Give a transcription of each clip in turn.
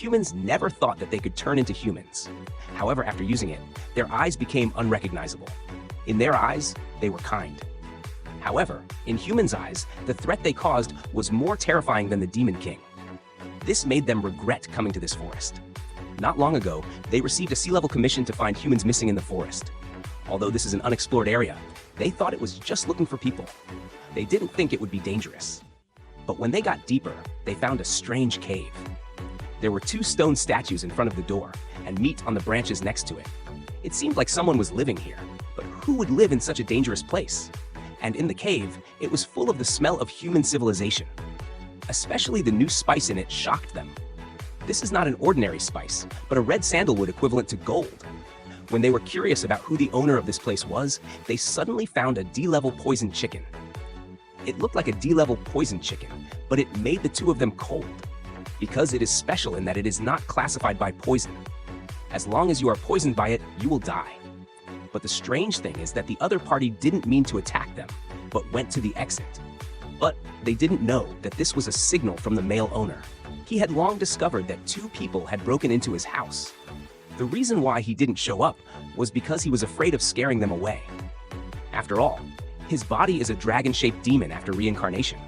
Humans never thought that they could turn into humans. However, after using it, their eyes became unrecognizable. In their eyes, they were kind. However, in humans' eyes, the threat they caused was more terrifying than the Demon King. This made them regret coming to this forest. Not long ago, they received a sea-level commission to find humans missing in the forest. Although this is an unexplored area, they thought it was just looking for people. They didn't think it would be dangerous. But when they got deeper, they found a strange cave. There were 2 stone statues in front of the door, and meat on the branches next to it. It seemed like someone was living here, but who would live in such a dangerous place? And in the cave, it was full of the smell of human civilization. Especially the new spice in it shocked them. This is not an ordinary spice, but a red sandalwood equivalent to gold. When they were curious about who the owner of this place was, they suddenly found a D-level poison chicken. It looked like a D-level poison chicken, but it made the 2 of them cold. Because it is special in that it is not classified by poison. As long as you are poisoned by it, you will die. But the strange thing is that the other party didn't mean to attack them, but went to the exit. But they didn't know that this was a signal from the male owner. He had long discovered that 2 people had broken into his house. The reason why he didn't show up was because he was afraid of scaring them away. After all, his body is a dragon-shaped demon after reincarnation,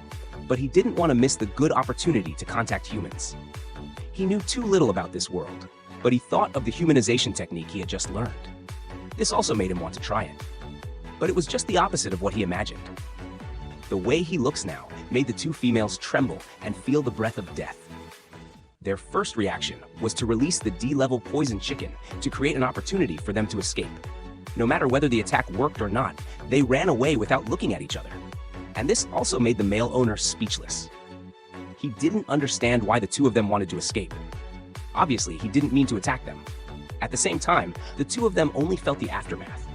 but he didn't want to miss the good opportunity to contact humans. He knew too little about this world, but he thought of the humanization technique he had just learned. This also made him want to try it. But it was just the opposite of what he imagined. The way he looks now made the 2 females tremble and feel the breath of death. Their first reaction was to release the D-level poison chicken to create an opportunity for them to escape. No matter whether the attack worked or not, they ran away without looking at each other. And this also made the male owner speechless. He didn't understand why the 2 of them wanted to escape. Obviously, he didn't mean to attack them. At the same time, the 2 of them only felt the aftermath.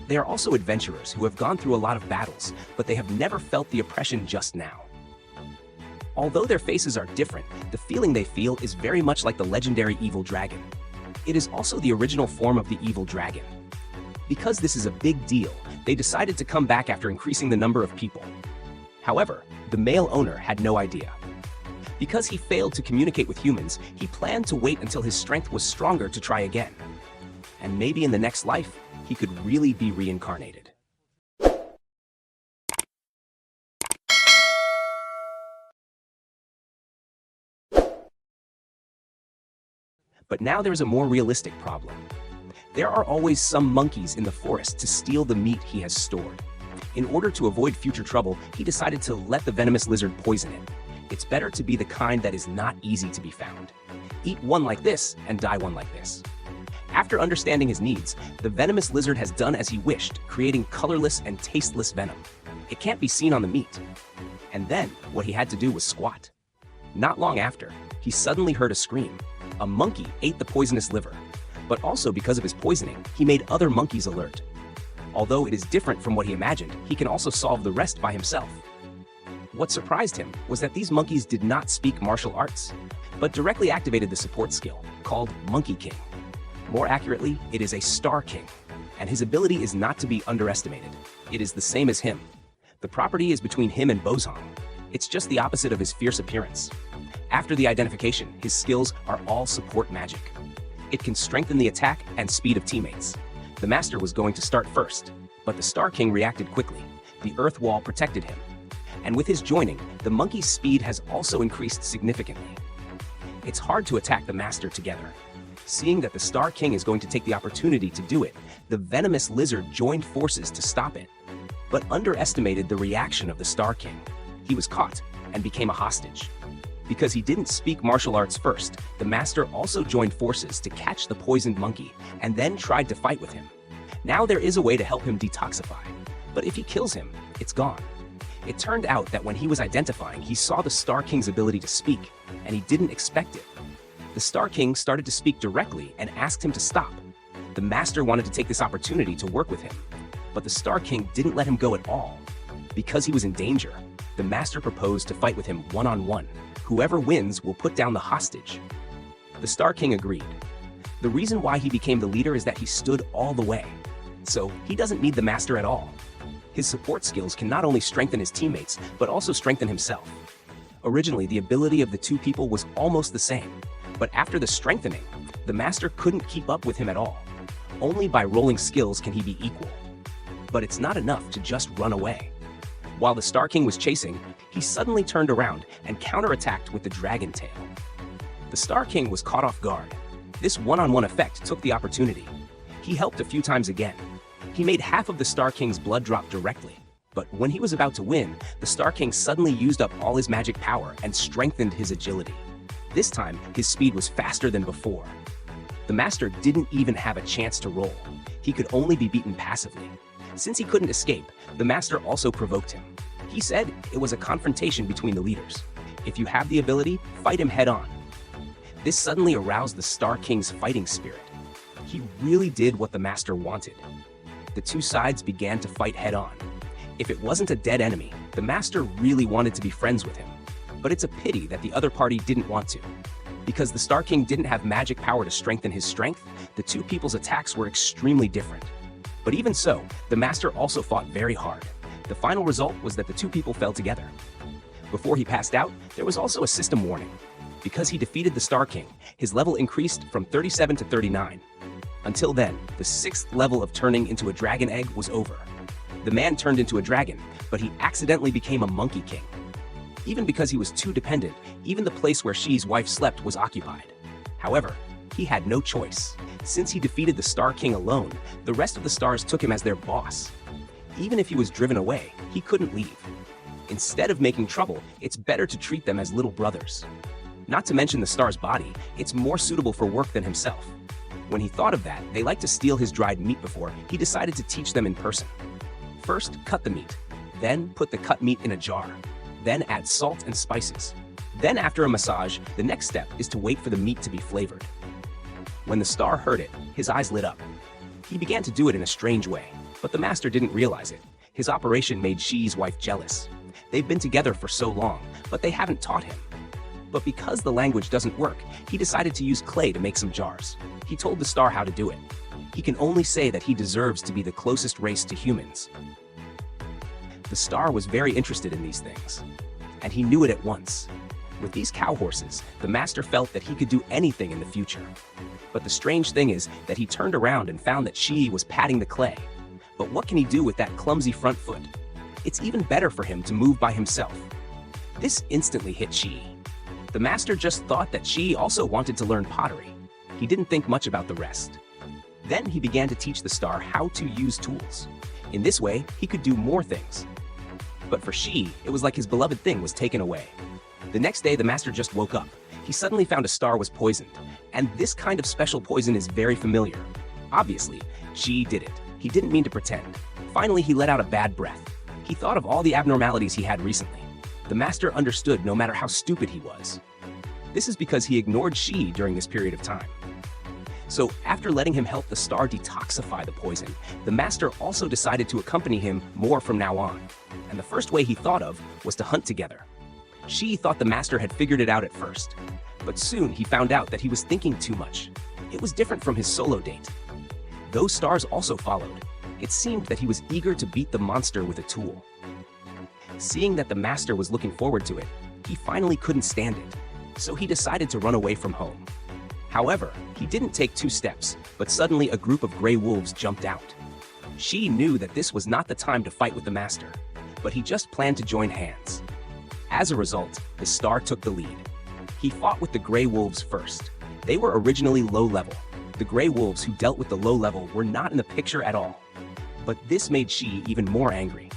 They are also adventurers who have gone through a lot of battles, but they have never felt the oppression just now. Although their faces are different, the feeling they feel is very much like the legendary evil dragon. It is also the original form of the evil dragon. Because this is a big deal, they decided to come back after increasing the number of people. However, the male owner had no idea. Because he failed to communicate with humans, he planned to wait until his strength was stronger to try again. And maybe in the next life, he could really be reincarnated. But now there's a more realistic problem. There are always some monkeys in the forest to steal the meat he has stored. In order to avoid future trouble, he decided to let the venomous lizard poison it. It's better to be the kind that is not easy to be found. Eat one like this and die one like this. After understanding his needs, the venomous lizard has done as he wished, creating colorless and tasteless venom. It can't be seen on the meat. And then, what he had to do was squat. Not long after, he suddenly heard a scream. A monkey ate the poisonous liver. But also because of his poisoning, he made other monkeys alert. Although it is different from what he imagined, he can also solve the rest by himself. What surprised him was that these monkeys did not speak martial arts, but directly activated the support skill, called Monkey King. More accurately, it is a Star King, and his ability is not to be underestimated. It is the same as him. The property is between him and Bozong. It's just the opposite of his fierce appearance. After the identification, his skills are all support magic. It can strengthen the attack and speed of teammates. The Master was going to start first, but the Star King reacted quickly. The Earth Wall protected him. And with his joining, the monkey's speed has also increased significantly. It's hard to attack the Master together. Seeing that the Star King is going to take the opportunity to do it, the venomous lizard joined forces to stop it, but underestimated the reaction of the Star King. He was caught and became a hostage. Because he didn't speak martial arts first, the Master also joined forces to catch the poisoned monkey and then tried to fight with him. Now there is a way to help him detoxify, but if he kills him, it's gone. It turned out that when he was identifying, he saw the Star King's ability to speak, and he didn't expect it. The Star King started to speak directly and asked him to stop. The Master wanted to take this opportunity to work with him, but the Star King didn't let him go at all. Because he was in danger, the Master proposed to fight with him one-on-one. Whoever wins will put down the hostage. The Star King agreed. The reason why he became the leader is that he stood all the way. So he doesn't need the Master at all. His support skills can not only strengthen his teammates, but also strengthen himself. Originally, the ability of the 2 people was almost the same, But after the strengthening, the master couldn't keep up with him at all. Only by rolling skills can he be equal. But it's not enough to just run away. While the Star King was chasing, he suddenly turned around and counterattacked with the dragon tail. The Star King was caught off guard. This one-on-one effect took the opportunity. He helped a few times again. He made half of the Star King's blood drop directly. But when he was about to win, the Star King suddenly used up all his magic power and strengthened his agility. This time, his speed was faster than before. The master didn't even have a chance to roll. He could only be beaten passively. Since he couldn't escape, the master also provoked him. He said it was a confrontation between the leaders. If you have the ability, fight him head on. This suddenly aroused the Star King's fighting spirit. He really did what the master wanted. The two sides began to fight head on. If it wasn't a dead enemy, the master really wanted to be friends with him. But it's a pity that the other party didn't want to. Because the Star King didn't have magic power to strengthen his strength, the two people's attacks were extremely different. But even so, the master also fought very hard. The final result was that the two people fell together. Before he passed out, there was also a system warning. Because he defeated the Star King, his level increased from 37 to 39. Until then, the 6th level of turning into a dragon egg was over. The man turned into a dragon, but he accidentally became a monkey king. Even because he was too dependent, even the place where Shi's wife slept was occupied. However, he had no choice. Since he defeated the Star King alone, the rest of the stars took him as their boss. Even if he was driven away, he couldn't leave. Instead of making trouble, it's better to treat them as little brothers. Not to mention the star's body, it's more suitable for work than himself. When he thought of that, they liked to steal his dried meat before, he decided to teach them in person. First, cut the meat. Then, put the cut meat in a jar. Then add salt and spices. Then after a massage, the next step is to wait for the meat to be flavored. When the star heard it, his eyes lit up. He began to do it in a strange way, but the master didn't realize it. His operation made Shi's wife jealous. They've been together for so long, but they haven't taught him. But because the language doesn't work, he decided to use clay to make some jars. He told the star how to do it. He can only say that he deserves to be the closest race to humans. The star was very interested in these things, and he knew it at once. With these cow horses, the master felt that he could do anything in the future. But the strange thing is that he turned around and found that Shi was patting the clay. But what can he do with that clumsy front foot? It's even better for him to move by himself. This instantly hit Shi. The master just thought that Shi also wanted to learn pottery. He didn't think much about the rest. Then he began to teach the star how to use tools. In this way, he could do more things. But for Shi, it was like his beloved thing was taken away. The next day, the master just woke up. He suddenly found a star was poisoned. And this kind of special poison is very familiar. Obviously, Shi did it. He didn't mean to pretend. Finally, he let out a bad breath. He thought of all the abnormalities he had recently. The master understood no matter how stupid he was. This is because he ignored Shi during this period of time. So after letting him help the star detoxify the poison, the master also decided to accompany him more from now on. And the first way he thought of was to hunt together. Shi thought the master had figured it out at first, but soon he found out that he was thinking too much. It was different from his solo date. Those stars also followed. It seemed that he was eager to beat the monster with a tool. Seeing that the master was looking forward to it, he finally couldn't stand it, so he decided to run away from home. However, he didn't take 2 steps, but suddenly a group of gray wolves jumped out. Shi knew that this was not the time to fight with the master, but he just planned to join hands. As a result, the star took the lead. He fought with the gray wolves first. They were originally low level. The gray wolves who dealt with the low level were not in the picture at all. But this made Shi even more angry.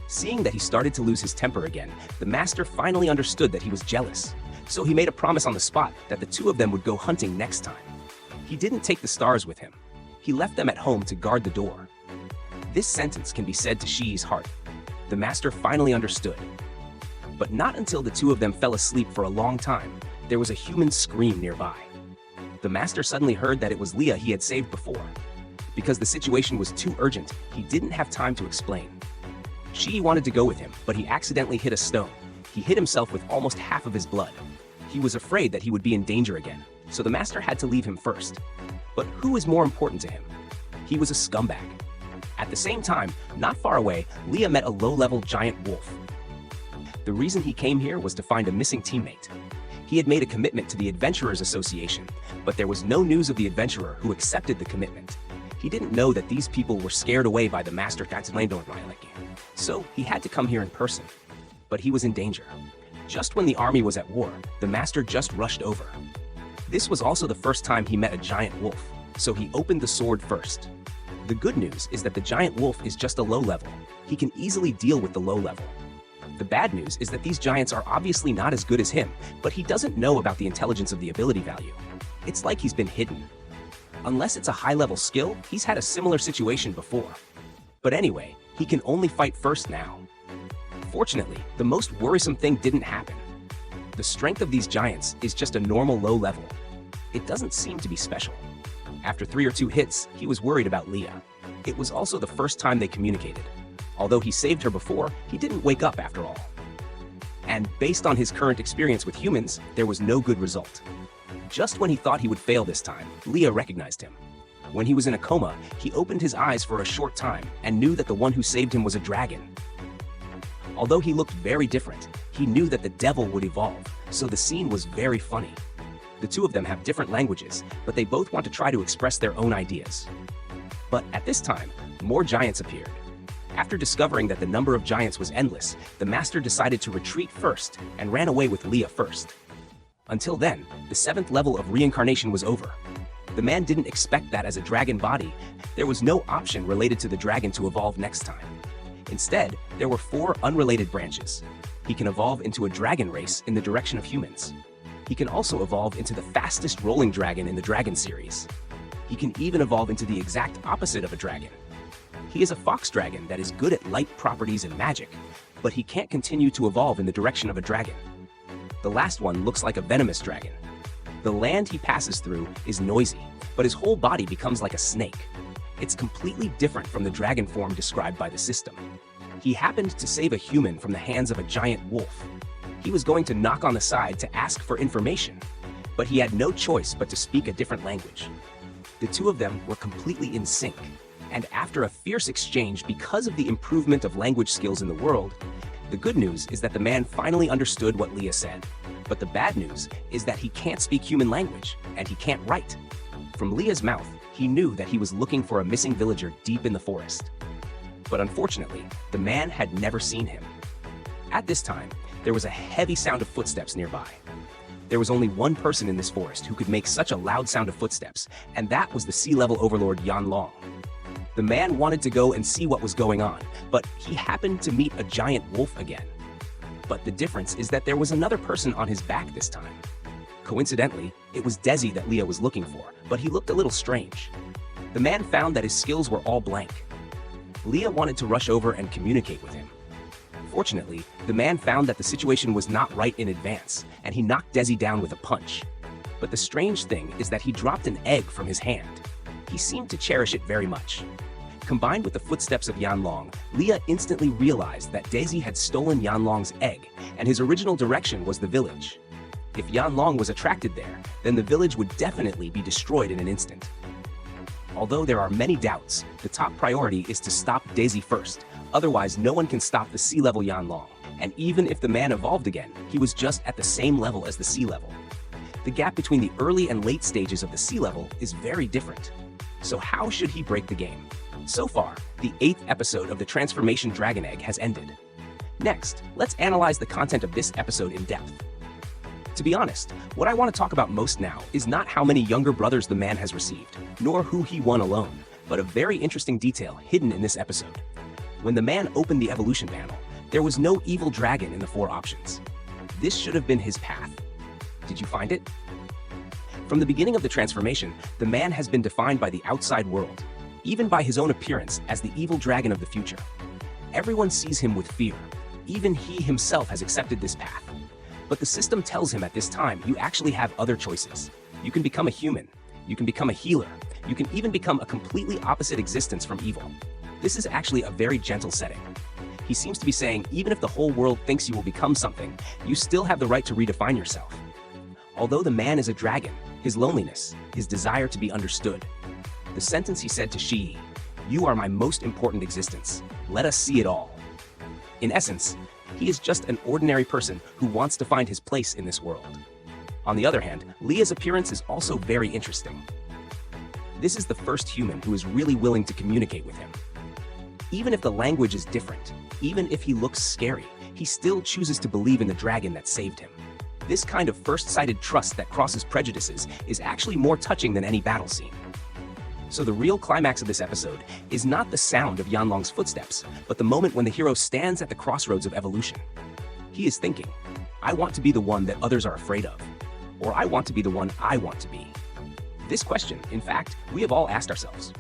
Seeing that he started to lose his temper again, the master finally understood that he was jealous. So he made a promise on the spot that the 2 of them would go hunting next time. He didn't take the stars with him. He left them at home to guard the door. This sentence can be said to Shi's heart. The master finally understood. But not until the 2 of them fell asleep for a long time, there was a human scream nearby. The master suddenly heard that it was Leah he had saved before. Because the situation was too urgent, he didn't have time to explain. Shi wanted to go with him, but he accidentally hit a stone. He hit himself with almost half of his blood. He was afraid that he would be in danger again, so the master had to leave him first. But who is more important to him? He was a scumbag. At the same time, not far away, Leah met a low-level giant wolf. The reason he came here was to find a missing teammate. He had made a commitment to the Adventurers Association, but there was no news of the adventurer who accepted the commitment. He didn't know that these people were scared away by the master, so he had to come here in person. But he was in danger. Just when the army was at war, the master just rushed over. This was also the first time he met a giant wolf, so he opened the sword first. The good news is that the giant wolf is just a low level. He can easily deal with the low level. The bad news is that these giants are obviously not as good as him, but he doesn't know about the intelligence of the ability value. It's like he's been hidden. Unless it's a high-level skill, he's had a similar situation before. But anyway, he can only fight first now. Fortunately, the most worrisome thing didn't happen. The strength of these giants is just a normal low level. It doesn't seem to be special. After 3 or 2 hits, he was worried about Leah. It was also the first time they communicated. Although he saved her before, he didn't wake up after all. And based on his current experience with humans, there was no good result. Just when he thought he would fail this time, Leah recognized him. When he was in a coma, he opened his eyes for a short time and knew that the one who saved him was a dragon. Although he looked very different, he knew that the devil would evolve, so the scene was very funny. The two of them have different languages, but they both want to try to express their own ideas. But at this time, more giants appeared. After discovering that the number of giants was endless, the master decided to retreat first and ran away with Leah first. Until then, the 7th level of reincarnation was over. The man didn't expect that as a dragon body, there was no option related to the dragon to evolve next time. Instead, there were 4 unrelated branches. He can evolve into a dragon race in the direction of humans. He can also evolve into the fastest rolling dragon in the dragon series. He can even evolve into the exact opposite of a dragon. He is a fox dragon that is good at light properties and magic, but he can't continue to evolve in the direction of a dragon. The last one looks like a venomous dragon. The land he passes through is noisy, but his whole body becomes like a snake. It's completely different from the dragon form described by the system. He happened to save a human from the hands of a giant wolf. He was going to knock on the side to ask for information, but he had no choice but to speak a different language. The two of them were completely in sync, and after a fierce exchange because of the improvement of language skills in the world, the good news is that the man finally understood what Leah said. But the bad news is that he can't speak human language, and he can't write. From Leah's mouth, he knew that he was looking for a missing villager deep in the forest. But unfortunately, the man had never seen him. At this time, there was a heavy sound of footsteps nearby. There was only one person in this forest who could make such a loud sound of footsteps, and that was the sea-level overlord Yan Long. The man wanted to go and see what was going on, but he happened to meet a giant wolf again. But the difference is that there was another person on his back this time. Coincidentally, it was Desi that Leah was looking for, but he looked a little strange. The man found that his skills were all blank. Leah wanted to rush over and communicate with him. Fortunately, the man found that the situation was not right in advance, and he knocked Desi down with a punch. But the strange thing is that he dropped an egg from his hand. He seemed to cherish it very much. Combined with the footsteps of Yan Long, Leah instantly realized that Desi had stolen Yan Long's egg, and his original direction was the village. If Yan Long was attracted there, then the village would definitely be destroyed in an instant. Although there are many doubts, the top priority is to stop Desi first, otherwise no one can stop the sea-level Yan Long, and even if the man evolved again, he was just at the same level as the sea level. The gap between the early and late stages of the sea level is very different. So how should he break the game? So far, the 8th episode of the Transformation Dragon Egg has ended. Next, let's analyze the content of this episode in depth. To be honest, what I want to talk about most now is not how many younger brothers the man has received, nor who he won alone, but a very interesting detail hidden in this episode. When the man opened the evolution panel, there was no evil dragon in the 4 options. This should have been his path. Did you find it? From the beginning of the transformation, the man has been defined by the outside world, even by his own appearance as the evil dragon of the future. Everyone sees him with fear. Even he himself has accepted this path. But the system tells him at this time you actually have other choices. You can become a human. You can become a healer. You can even become a completely opposite existence from evil. This is actually a very gentle setting. He seems to be saying even if the whole world thinks you will become something, you still have the right to redefine yourself. Although the man is a dragon, his loneliness, his desire to be understood. The sentence he said to Shi, "You are my most important existence. Let us see it all." In essence, he is just an ordinary person who wants to find his place in this world. On the other hand, Leah's appearance is also very interesting. This is the first human who is really willing to communicate with him. Even if the language is different, even if he looks scary, he still chooses to believe in the dragon that saved him. This kind of first-sighted trust that crosses prejudices is actually more touching than any battle scene. So the real climax of this episode is not the sound of Yanlong's footsteps, but the moment when the hero stands at the crossroads of evolution. He is thinking, I want to be the one that others are afraid of, or I want to be the one I want to be. This question, in fact, we have all asked ourselves.